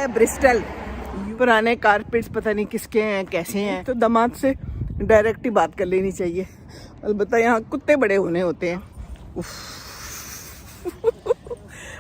है ब्रिस्टल। पुराने कारपेट्स पता नहीं किसके हैं, कैसे हैं, तो दामाद से डायरेक्ट ही बात कर लेनी चाहिए। अलबत्ता यहाँ कुत्ते बड़े होने होते हैं।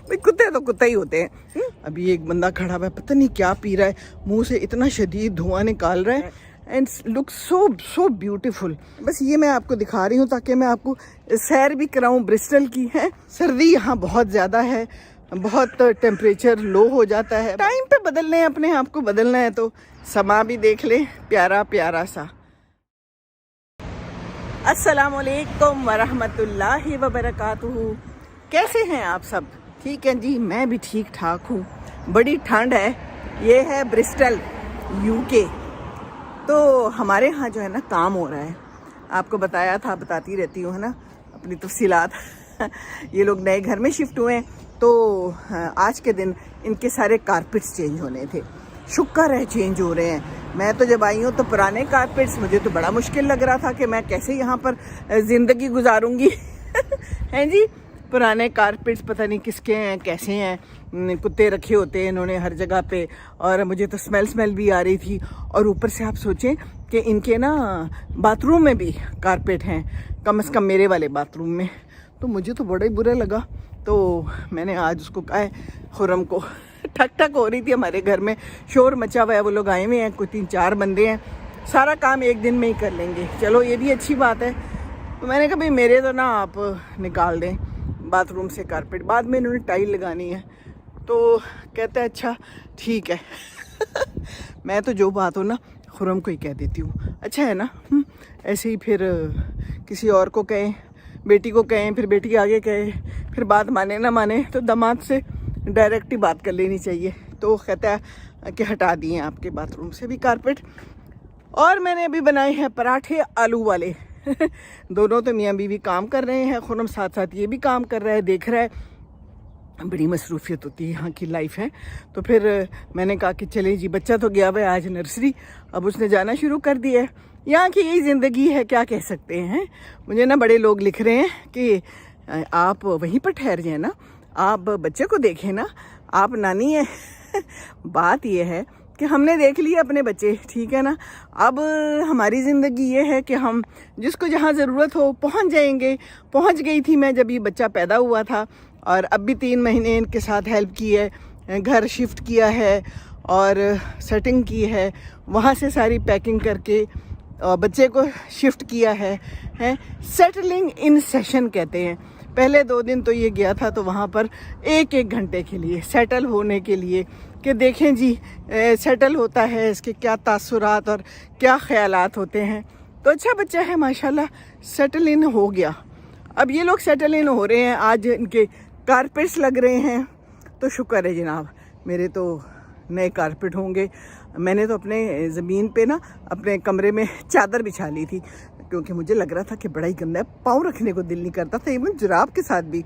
भाई कुत्ते तो कुत्ते ही होते हैं। अभी एक बंदा खड़ा हुआ है, पता नहीं क्या पी रहा है, मुंह से इतना शदीद धुआं निकाल रहा है एंड लुक सो ब्यूटीफुल। बस ये मैं आपको दिखा रही हूँ ताकि मैं आपको सैर भी कराऊँ ब्रिस्टल की। है सर्दी यहाँ बहुत ज़्यादा है, बहुत टेम्परेचर लो हो जाता है। टाइम पे बदलने हैं, अपने आप को बदलना है तो समा भी देख ले प्यारा प्यारा सा। अस्सलामुअलैकुम वरहमतुल्लाहि वबरकातुहू। कैसे हैं आप सब? ठीक है जी, मैं भी ठीक ठाक हूँ। बड़ी ठंड है। ये है ब्रिस्टल यूके। तो हमारे यहाँ जो है ना काम हो रहा है, आपको बताया था, बताती रहती हूँ है ना अपनी तफसीलात। ये लोग नए घर में शिफ्ट हुए हैं तो आज के दिन इनके सारे कारपेट्स चेंज होने थे। शुक्र है चेंज हो रहे हैं। मैं तो जब आई हूँ तो पुराने कारपेट्स, मुझे तो बड़ा मुश्किल लग रहा था कि मैं कैसे यहाँ पर ज़िंदगी गुजारूंगी। हैं जी, पुराने कारपेट्स पता नहीं किसके हैं, कैसे हैं, कुत्ते रखे होते हैं इन्होंने हर जगह पे, और मुझे तो स्मेल भी आ रही थी। और ऊपर से आप सोचें कि इनके ना बाथरूम में भी कारपेट हैं, कम से कम मेरे वाले बाथरूम में। तो मुझे तो बड़ा ही बुरा लगा। तो मैंने आज उसको कहा है, खुरम को, ठक ठक हो रही थी हमारे घर में, शोर मचा हुआ है, वो लोग आए हुए हैं, कोई 3-4 बंदे हैं, सारा काम एक दिन में ही कर लेंगे। चलो ये भी अच्छी बात है। तो मैंने कहा भाई मेरे तो ना आप निकाल दें बाथरूम से कारपेट, बाद में इन्होंने टाइल लगानी है। तो कहता है अच्छा ठीक है। मैं तो जो बात हो ना खुरम को ही कह देती हूँ, अच्छा है ना। ऐसे ही फिर किसी और को कहें, बेटी को कहें, फिर बेटी आगे कहे, फिर बात माने ना माने तो दामाद से डायरेक्ट ही बात कर लेनी चाहिए। तो कहता है कि हटा दिए आपके बाथरूम से भी कारपेट। और मैंने अभी बनाए हैं पराठे आलू वाले। दोनों तो मियाँ बीवी काम कर रहे हैं, खुरम साथ साथ ये भी काम कर रहा है, देख रहा है। बड़ी मसरूफियत होती है यहाँ की लाइफ है। तो फिर मैंने कहा कि चले जी, बच्चा तो गया हुआ है आज नर्सरी, अब उसने जाना शुरू कर दिया है। यहाँ की यही ज़िंदगी है, क्या कह सकते हैं। मुझे ना बड़े लोग लिख रहे हैं कि आप वहीं पर ठहर जाए ना, आप बच्चे को देखें ना, आप नानी है। बात यह है कि हमने देख लिए अपने बच्चे, ठीक है ना। अब हमारी ज़िंदगी ये है कि हम जिसको जहाँ ज़रूरत हो पहुँच जाएंगे। पहुँच गई थी मैं जब ये बच्चा पैदा हुआ था, और अब भी 3 महीने इनके साथ हेल्प की है, घर शिफ्ट किया है और सेटिंग की है, वहाँ से सारी पैकिंग करके बच्चे को शिफ्ट किया है। सेटलिंग इन सेशन कहते हैं। पहले 2 दिन तो ये गया था तो वहाँ पर 1-1 घंटे के लिए सेटल होने के लिए, कि देखें जी सेटल होता है, इसके क्या तासुरात और क्या ख्यालात होते हैं। तो अच्छा बच्चा है माशाल्लाह, सेटल इन हो गया। अब ये लोग सेटल इन हो रहे हैं, आज इनके कारपेट्स लग रहे हैं। तो शुक्र है जनाब, मेरे तो नए कारपेट होंगे। मैंने तो अपने ज़मीन पे ना अपने कमरे में चादर बिछा ली थी, क्योंकि मुझे लग रहा था कि बड़ा ही गंदा है, पाँव रखने को दिल नहीं करता था, इवन जुराब के साथ भी।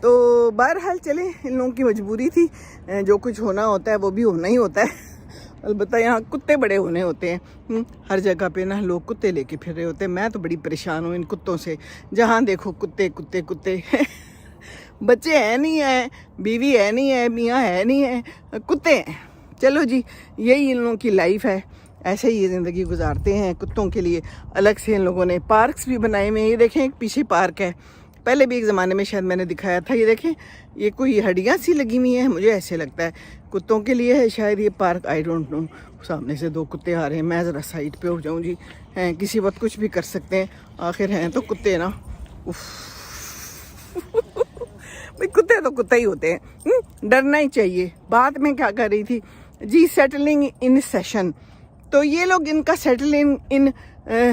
तो बहरहाल चले, इन लोगों की मजबूरी थी, जो कुछ होना होता है वो भी होना ही होता है। अलबत्ता यहाँ कुत्ते बड़े होने होते हैं। हर जगह पे ना लोग कुत्ते लेके फिर रहे होते हैं। मैं तो बड़ी परेशान हूँ इन कुत्तों से, जहाँ देखो कुत्ते कुत्ते कुत्ते। बच्चे है नहीं है, बीवी है नहीं है, मियाँ है नहीं है, कुत्ते हैं। चलो जी, यही इन लोगों की लाइफ है, ऐसे ही ये ज़िंदगी गुजारते हैं। कुत्तों के लिए अलग से इन लोगों ने पार्क्स भी बनाए हुए हैं। ये देखें, एक पीछे पार्क है, पहले भी एक ज़माने में शायद मैंने दिखाया था। ये देखें, ये कोई हड्डियाँ सी लगी हुई हैं, मुझे ऐसे लगता है कुत्तों के लिए है शायद ये पार्क, आई डोंट नो। सामने से 2 कुत्ते आ रहे हैं, मैं ज़रा साइड पे हो जाऊँ जी। हैं किसी वक्त कुछ भी कर सकते हैं, आखिर हैं तो कुत्ते ना। भाई कुत्ते तो कुत्ते ही होते हैं, डरना ही चाहिए। बात में क्या कर रही थी जी, सेटलिंग इन सेशन। तो ये लोग, इनका सेटलिंग इन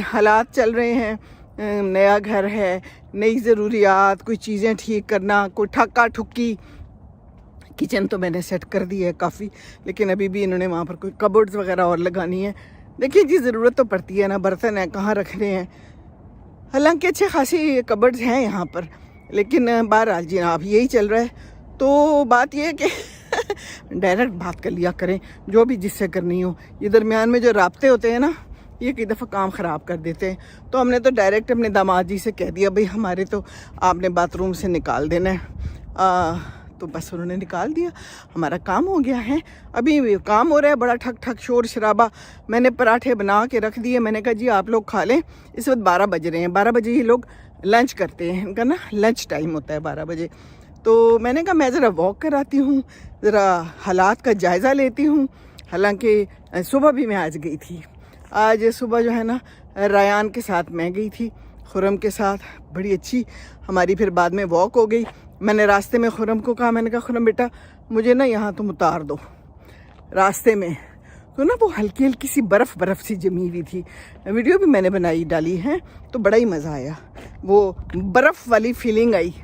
हालात चल रहे हैं। नया घर है, नई ज़रूरियात, कोई चीज़ें ठीक करना, कोई ठक्का ठुक्की। किचन तो मैंने सेट कर दी है काफ़ी, लेकिन अभी भी इन्होंने वहाँ पर कोई कबर्ड्स वगैरह और लगानी है। देखिए जी, ज़रूरत तो पड़ती है ना, बर्तन है कहाँ रखने हैं। हालांकि अच्छे खासी कबर्ड्स हैं यहाँ पर, लेकिन बहरहाल जी आप यही चल रहा है। तो बात यह है कि डायरेक्ट बात कर लिया करें, जो भी जिससे करनी हो। ये दरमियान में जो राब्ते होते हैं ना, ये कई दफ़ा काम ख़राब कर देते हैं। तो हमने तो डायरेक्ट अपने दामाद जी से कह दिया, भाई हमारे तो आपने बाथरूम से निकाल देना है। तो बस उन्होंने निकाल दिया, हमारा काम हो गया है। अभी काम हो रहा है बड़ा ठक ठक शोर शराबा। मैंने पराठे बना के रख दिए, मैंने कहा जी आप लोग खा लें। इस वक्त 12 बज रहे हैं, 12 बजे ये लोग लंच करते हैं, इनका ना लंच टाइम होता है 12 बजे। तो मैंने कहा मैं ज़रा वॉक कराती हूँ, ज़रा हालात का जायज़ा लेती हूँ। हालांकि सुबह भी मैं आज गई थी, आज सुबह जो है ना रायान के साथ मैं गई थी, खुरम के साथ, बड़ी अच्छी हमारी फिर बाद में वॉक हो गई। मैंने रास्ते में खुरम को कहा, मैंने कहा खुरम बेटा मुझे ना यहाँ तुम उतार दो रास्ते में। तो ना वो हल्की हल्की सी बर्फ़ सी जमी हुई थी, वीडियो भी मैंने बनाई डाली है, तो बड़ा ही मज़ा आया, वो बर्फ़ वाली फीलिंग आई।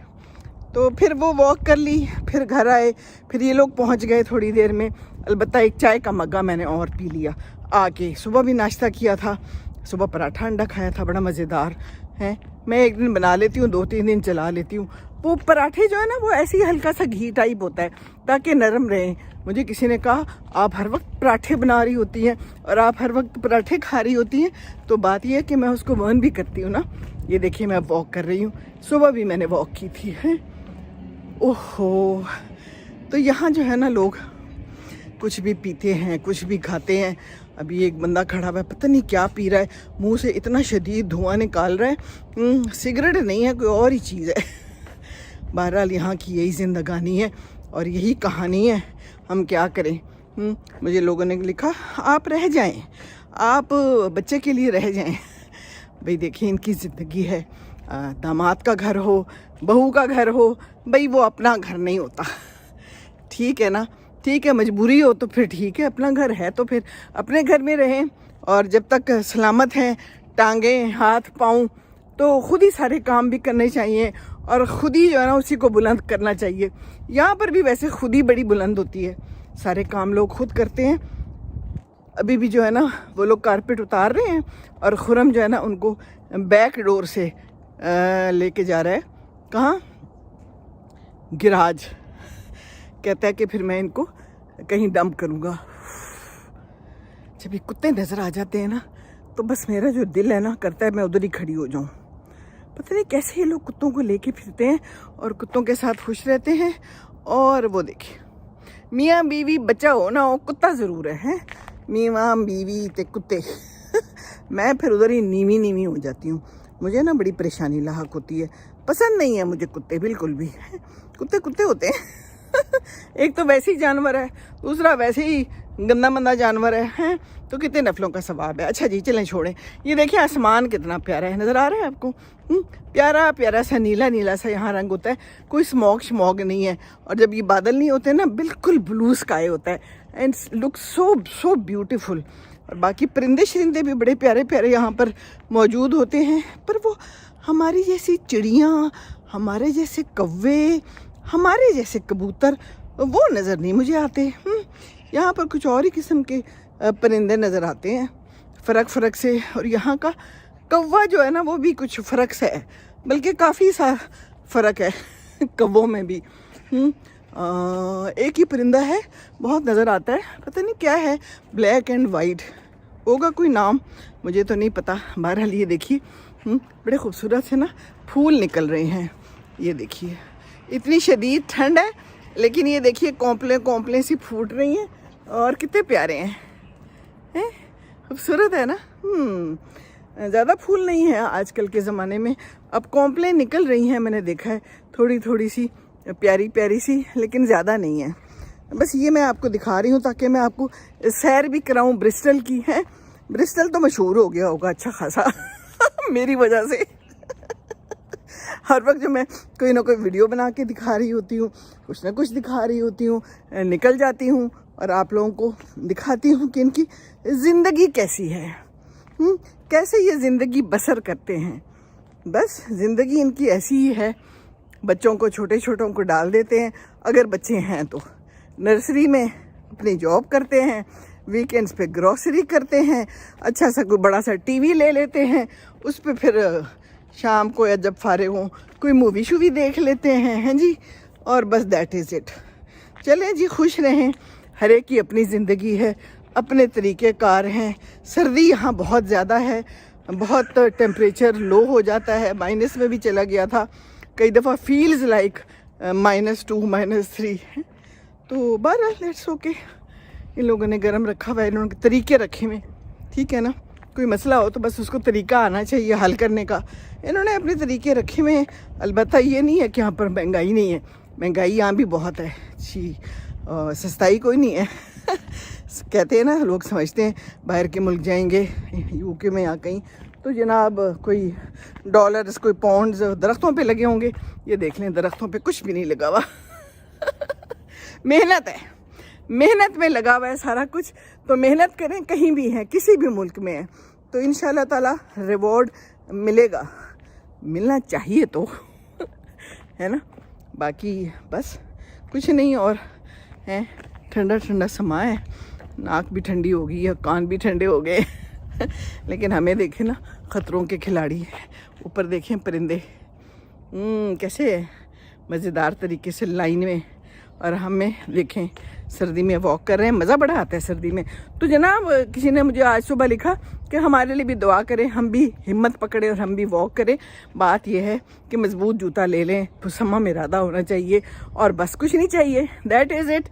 तो फिर वो वॉक कर ली, फिर घर आए, फिर ये लोग पहुंच गए थोड़ी देर में। अलबत्ता एक चाय का मग्गा मैंने और पी लिया आके। सुबह भी नाश्ता किया था, सुबह पराठा अंडा खाया था, बड़ा मज़ेदार है। मैं एक दिन बना लेती हूँ, 2-3 दिन चला लेती हूँ। वो पराठे जो है ना वो ऐसे ही हल्का सा घी टाइप होता है ताकि नरम रहें। मुझे किसी ने कहा आप हर वक्त पराठे बना रही होती हैं और आप हर वक्त पराठे खा रही होती हैं, तो बात यह है कि मैं उसको बर्न भी करती हूँ ना। ये देखिए मैं वॉक कर रही हूँ, सुबह भी मैंने वॉक की थी है। ओहो, तो यहाँ जो है ना लोग कुछ भी पीते हैं, कुछ भी खाते हैं। अभी एक बंदा खड़ा हुआ है, पता नहीं क्या पी रहा है, मुंह से इतना शदीद धुआं निकाल रहा है। सिगरेट नहीं है, कोई और ही चीज़ है। बहरहाल यहाँ की यही जिंदगानी है और यही कहानी है, हम क्या करें। मुझे लोगों ने लिखा आप रह जाएं, आप बच्चे के लिए रह जाएं। भाई देखिए इनकी ज़िंदगी है, दामाद का घर हो, बहू का घर हो, भाई वो अपना घर नहीं होता, ठीक है ना। ठीक है, मजबूरी हो तो फिर ठीक है, अपना घर है तो फिर अपने घर में रहें। और जब तक सलामत हैं टांगें हाथ पाँव, तो खुद ही सारे काम भी करने चाहिए और ख़ुद ही जो है ना उसी को बुलंद करना चाहिए। यहाँ पर भी वैसे खुद ही बड़ी बुलंद होती है, सारे काम लोग खुद करते हैं। अभी भी जो है ना वो लोग कारपेट उतार रहे हैं और खुरम जो है ना उनको बैक डोर से लेके जा रहा है, कहाँ, गिराज। कहता है कि फिर मैं इनको कहीं डंप करूँगा। जब ये कुत्ते नज़र आ जाते हैं ना तो बस मेरा जो दिल है ना करता है मैं उधर ही खड़ी हो जाऊँ। पता नहीं कैसे ये लोग कुत्तों को लेके फिरते हैं और कुत्तों के साथ खुश रहते हैं। और वो देखिए मियाँ बीवी बच्चा हो ना हो, कुत्ता ज़रूर है, मियाँ बीवी ते कुत्ते। मैं फिर उधर ही नीवी हो जाती हूँ, मुझे ना बड़ी परेशानी लाहक होती है, पसंद नहीं है मुझे कुत्ते बिल्कुल भी। कुत्ते होते हैं। एक तो वैसे ही जानवर है, दूसरा वैसे ही गंदा मंदा जानवर है, तो कितने नफलों का सवाब है। अच्छा जी चलें छोड़ें। ये देखिए आसमान कितना प्यारा है, नज़र आ रहा है आपको, प्यारा प्यारा सा नीला सा यहाँ रंग होता है, कोई स्मॉग नहीं है। और जब ये बादल नहीं होते ना बिल्कुल ब्लू स्काई होता है एंड लुक सो ब्यूटीफुल। और बाकी परिंदे शरिंदे भी बड़े प्यारे प्यारे यहाँ पर मौजूद होते हैं, पर वो हमारी जैसी चिड़ियाँ, हमारे जैसे कौवे, हमारे जैसे कबूतर वो नज़र नहीं मुझे आते। यहाँ पर कुछ और ही किस्म के परिंदे नज़र आते हैं फ़र्क से। और यहाँ का कौवा जो है ना वो भी कुछ फ़र्क से है, बल्कि काफ़ी सा फ़र्क है कौवों में भी। एक ही परिंदा है, बहुत नज़र आता है, पता नहीं क्या है, ब्लैक एंड वाइट होगा कोई नाम, मुझे तो नहीं पता। बहरहाल ये देखिए बड़े खूबसूरत से ना फूल निकल रहे हैं। ये देखिए इतनी शदीद ठंड है, लेकिन ये देखिए कॉम्पलें सी फूट रही हैं और कितने प्यारे हैं, खूबसूरत है ना। ज़्यादा फूल नहीं है आजकल के ज़माने में, अब कॉम्पलें निकल रही हैं, मैंने देखा है थोड़ी सी प्यारी सी, लेकिन ज़्यादा नहीं है। बस ये मैं आपको दिखा रही हूँ ताकि मैं आपको सैर भी कराऊँ ब्रिस्टल की। है ब्रिस्टल तो मशहूर हो गया होगा अच्छा खासा मेरी वजह से। हर वक्त जो मैं कोई ना कोई वीडियो बना के दिखा रही होती हूँ, कुछ ना कुछ दिखा रही होती हूँ, निकल जाती हूँ और आप लोगों को दिखाती हूँ कि इनकी ज़िंदगी कैसी है, कैसे ये ज़िंदगी बसर करते हैं। बस ज़िंदगी इनकी ऐसी ही है, बच्चों को छोटों को डाल देते हैं, अगर बच्चे हैं तो नर्सरी में, अपनी जॉब करते हैं, वीकेंड्स पे ग्रॉसरी करते हैं, अच्छा सा कोई बड़ा सा टीवी ले लेते हैं, उस पर फिर शाम को या जब फारिग हों कोई मूवी शूवी देख लेते हैं जी, और बस दैट इज़ इट। चलें जी, खुश रहें, हर एक की अपनी ज़िंदगी है, अपने तरीक़े कार हैं। सर्दी यहाँ बहुत ज़्यादा है, बहुत टेम्परेचर लो हो जाता है, माइनस में भी चला गया था कई दफ़ा, फील्स लाइक -2 -3 है। तो बहरहाल लेट्स ओके। इन लोगों ने गर्म रखा हुआ है, इन्होंने तरीके रखे हुए, ठीक है ना। कोई मसला हो तो बस उसको तरीका आना चाहिए हल करने का। इन्होंने अपने तरीके रखे हुए हैं। अलबत्ता ये नहीं है कि यहाँ पर महंगाई नहीं है, महंगाई यहाँ भी बहुत है जी, सस्ताई कोई नहीं है। कहते हैं ना, लोग समझते हैं बाहर के मुल्क जाएंगे यूके में या कहीं तो जनाब कोई डॉलर्स कोई पाउंड्स दरख्तों पे लगे होंगे। ये देख लें, दरख्तों पे कुछ भी नहीं लगा हुआ। मेहनत है, मेहनत में लगा हुआ है सारा कुछ। तो मेहनत करें, कहीं भी है, किसी भी मुल्क में है, तो इंशाल्लाह ताला रिवॉर्ड मिलेगा, मिलना चाहिए तो है ना। बाकी बस कुछ नहीं और है, ठंडा ठंडा समा है, नाक भी ठंडी हो गई है, कान भी ठंडे हो गए। लेकिन हमें देखें ना, ख़तरों के खिलाड़ी, ऊपर देखें परिंदे कैसे मज़ेदार तरीके से लाइन में, और हमें देखें सर्दी में वॉक कर रहे हैं। मज़ा बड़ा आता है सर्दी में। तो जनाब किसी ने मुझे आज सुबह लिखा कि हमारे लिए भी दुआ करें, हम भी हिम्मत पकड़े और हम भी वॉक करें। बात यह है कि मजबूत जूता ले लें, पुसम्मा में इरादा होना चाहिए और बस कुछ नहीं चाहिए, दैट इज़ इट।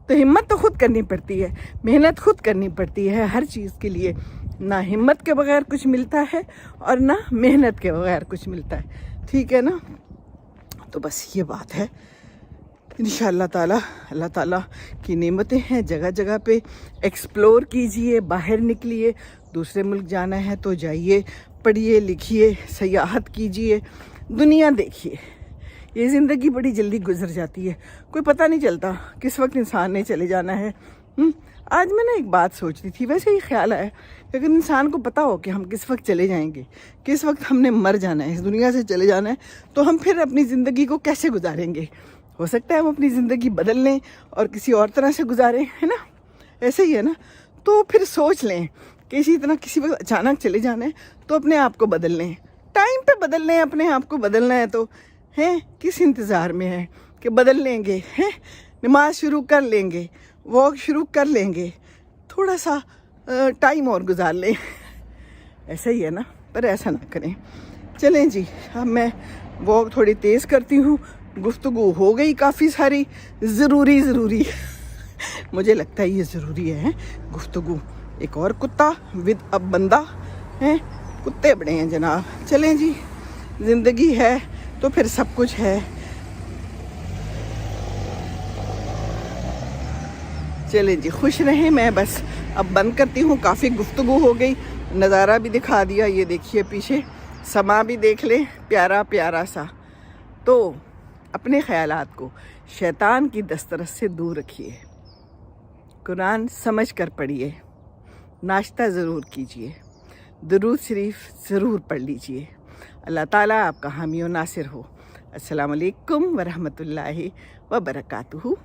तो हिम्मत तो खुद करनी पड़ती है, मेहनत खुद करनी पड़ती है हर चीज़ के लिए। ना हिम्मत के बगैर कुछ मिलता है और ना मेहनत के बगैर कुछ मिलता है, ठीक है ना। तो बस ये बात है। इंशाअल्लाह ताला, अल्लाह ताला की नेमतें हैं जगह जगह पे। एक्सप्लोर कीजिए, बाहर निकलिए, दूसरे मुल्क जाना है तो जाइए, पढ़िए लिखिए, सयाहत कीजिए, दुनिया देखिए। ये ज़िंदगी बड़ी जल्दी गुजर जाती है, कोई पता नहीं चलता किस वक्त इंसान ने चले जाना है। आज मैं ना एक बात सोच रही थी, वैसे ही ख्याल आया कि अगर इंसान को पता हो कि हम किस वक्त चले जाएंगे, किस वक्त हमने मर जाना है, इस दुनिया से चले जाना है, तो हम फिर अपनी ज़िंदगी को कैसे गुजारेंगे। हो सकता है हम अपनी ज़िंदगी बदल लें और किसी और तरह से गुजारें, है ना, ऐसे ही है ना। तो फिर सोच लें कि इसी तरह किसी वक्त अचानक चले जाना है तो अपने आप को बदल लें, टाइम पे बदल लें, अपने आप को बदलना है तो हैं, किस इंतज़ार में है कि बदल लेंगे, हैं, नमाज शुरू कर लेंगे, वॉक शुरू कर लेंगे, थोड़ा सा टाइम और गुजार लें, ऐसा ही है ना। पर ऐसा ना करें। चलें जी, अब मैं वॉक थोड़ी तेज़ करती हूँ। गुफ्तगू हो गई काफ़ी सारी, ज़रूरी मुझे लगता है ये ज़रूरी है गुफ्तगू। एक और कुत्ता विद अब बंदा है, कुत्ते बड़े हैं जनाब। चलें जी, ज़िंदगी है तो फिर सब कुछ है। चलें जी, खुश रहें। मैं बस अब बंद करती हूँ, काफ़ी गुफ्तगू हो गई, नज़ारा भी दिखा दिया। ये देखिए पीछे समा भी देख लें, प्यारा प्यारा सा। तो अपने ख़यालात को शैतान की दस्तरस से दूर रखिए, कुरान समझ कर पढ़िए, नाश्ता ज़रूर कीजिए, दुरूद शरीफ ज़रूर पढ़ लीजिए। अल्लाह ताला आपका हामी और नासिर हो। अस्सलाम वालेकुम व रहमतुल्लाहि व बरकातुहू।